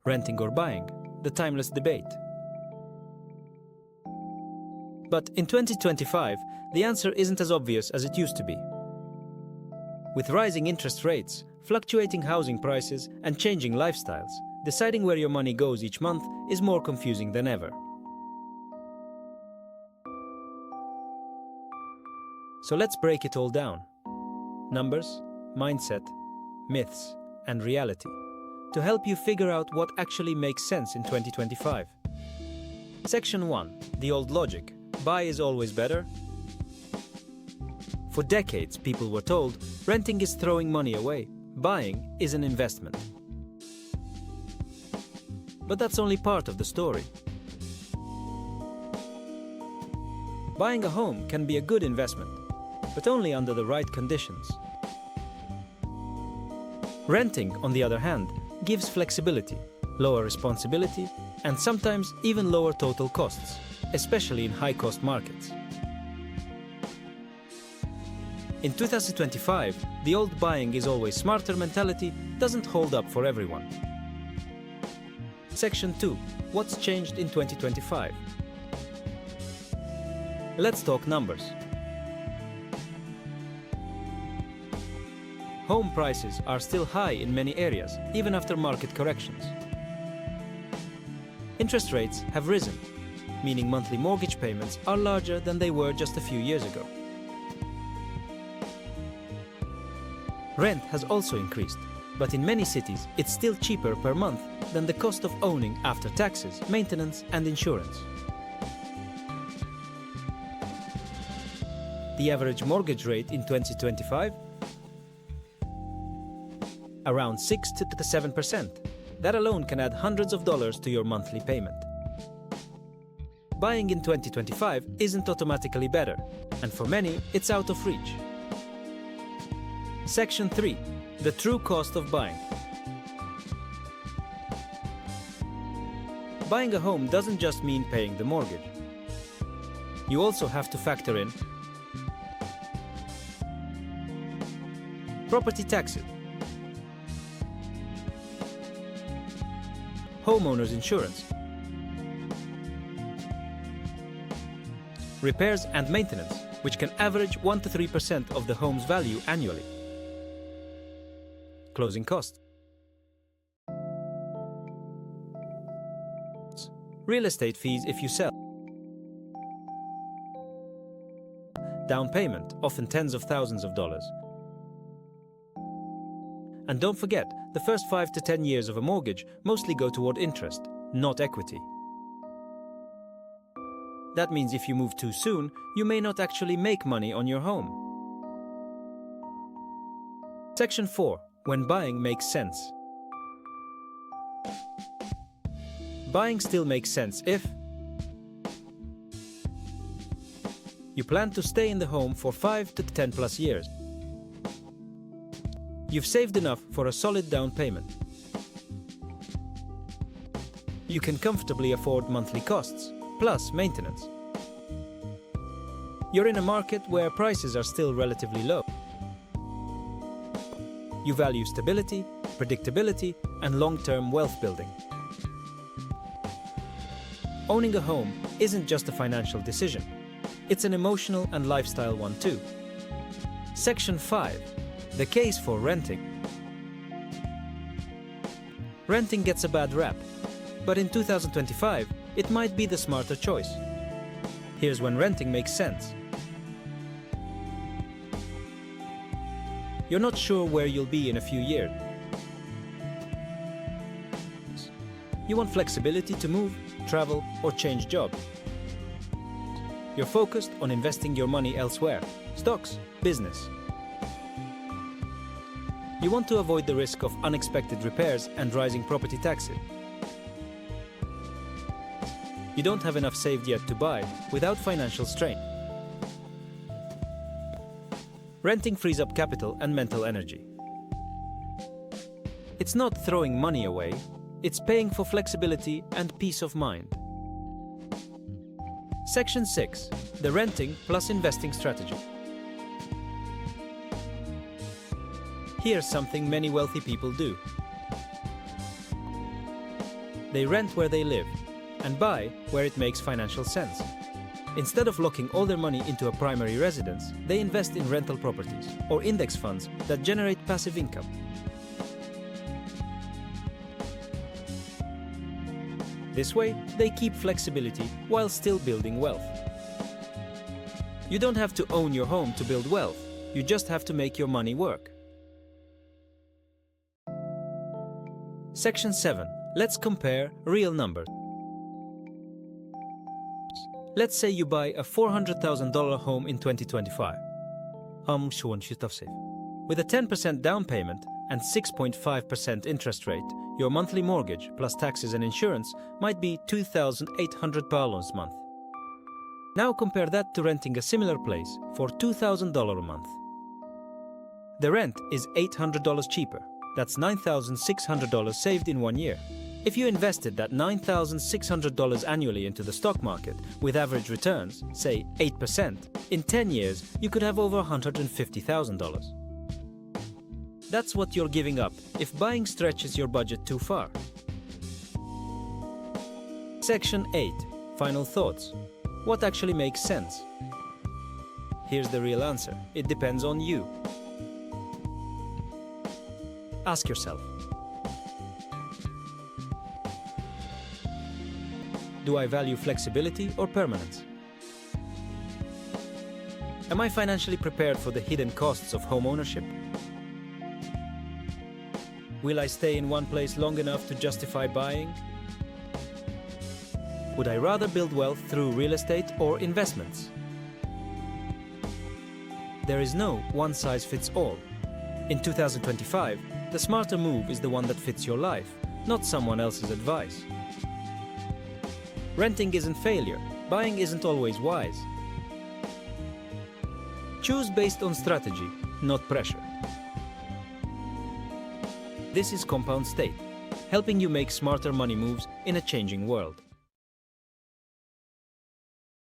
Renting or buying? The timeless debate. But in 2025, the answer isn't as obvious as it used to be. With rising interest rates, fluctuating housing prices, and changing lifestyles, deciding where your money goes each month is more confusing than ever. So let's break it all down. Numbers, mindset, myths, and reality, to help you figure out what actually makes sense in 2025. Section 1. The old logic. Buy is always better. For decades, people were told, renting is throwing money away, buying is an investment. But that's only part of the story. Buying a home can be a good investment, but only under the right conditions. Renting, on the other hand, gives flexibility, lower responsibility, and sometimes even lower total costs, especially in high-cost markets. In 2025, the old buying is always smarter mentality doesn't hold up for everyone. Section 2. What's changed in 2025? Let's talk numbers. Home prices are still high in many areas, even after market corrections. Interest rates have risen, meaning monthly mortgage payments are larger than they were just a few years ago. Rent has also increased, but in many cities it's still cheaper per month than the cost of owning after taxes, maintenance, and insurance. The average mortgage rate in 2025? Around 6 to 7%. That alone can add hundreds of dollars to your monthly payment. Buying in 2025 isn't automatically better, and for many, it's out of reach. Section 3. The true cost of buying. Buying a home doesn't just mean paying the mortgage. You also have to factor in property taxes, homeowners insurance, repairs and maintenance, which can average 1 to 3% of the home's value annually. Closing costs. Real estate fees if you sell. Down payment, often tens of thousands of dollars. And don't forget, the first 5 to 10 years of a mortgage mostly go toward interest, not equity. That means if you move too soon, you may not actually make money on your home. Section 4. When buying makes sense. Buying still makes sense if you plan to stay in the home for 5 to 10 plus years. You've saved enough for a solid down payment. You can comfortably afford monthly costs, plus maintenance. You're in a market where prices are still relatively low. You value stability, predictability, and long-term wealth building. Owning a home isn't just a financial decision. It's an emotional and lifestyle one too. Section 5. The case for renting. Renting gets a bad rap, but in 2025, it might be the smarter choice. Here's when renting makes sense. You're not sure where you'll be in a few years. You want flexibility to move, travel, or change jobs. You're focused on investing your money elsewhere, stocks, business. You want to avoid the risk of unexpected repairs and rising property taxes. You don't have enough saved yet to buy without financial strain. Renting frees up capital and mental energy. It's not throwing money away, it's paying for flexibility and peace of mind. Section 6. The renting plus investing strategy. Here's something many wealthy people do. They rent where they live and buy where it makes financial sense. Instead of locking all their money into a primary residence, they invest in rental properties or index funds that generate passive income. This way, they keep flexibility while still building wealth. You don't have to own your home to build wealth, you just have to make your money work. Section 7. Let's compare real numbers. Let's say you buy a $400,000 home in 2025. With a 10% down payment and 6.5% interest rate, your monthly mortgage plus taxes and insurance might be $2,800 a month. Now compare that to renting a similar place for $2,000 a month. The rent is $800 cheaper. That's $9,600 saved in 1 year. If you invested that $9,600 annually into the stock market with average returns, say 8%, in 10 years you could have over $150,000. That's what you're giving up if buying stretches your budget too far. Section 8. Final thoughts. What actually makes sense? Here's the real answer. It depends on you. Ask yourself, do I value flexibility or permanence? Am I financially prepared for the hidden costs of home ownership? Will I stay in one place long enough to justify buying? Would I rather build wealth through real estate or investments? There is no one-size-fits-all. In 2025, the smarter move is the one that fits your life, not someone else's advice. Renting isn't failure. Buying isn't always wise. Choose based on strategy, not pressure. This is Compound State, helping you make smarter money moves in a changing world.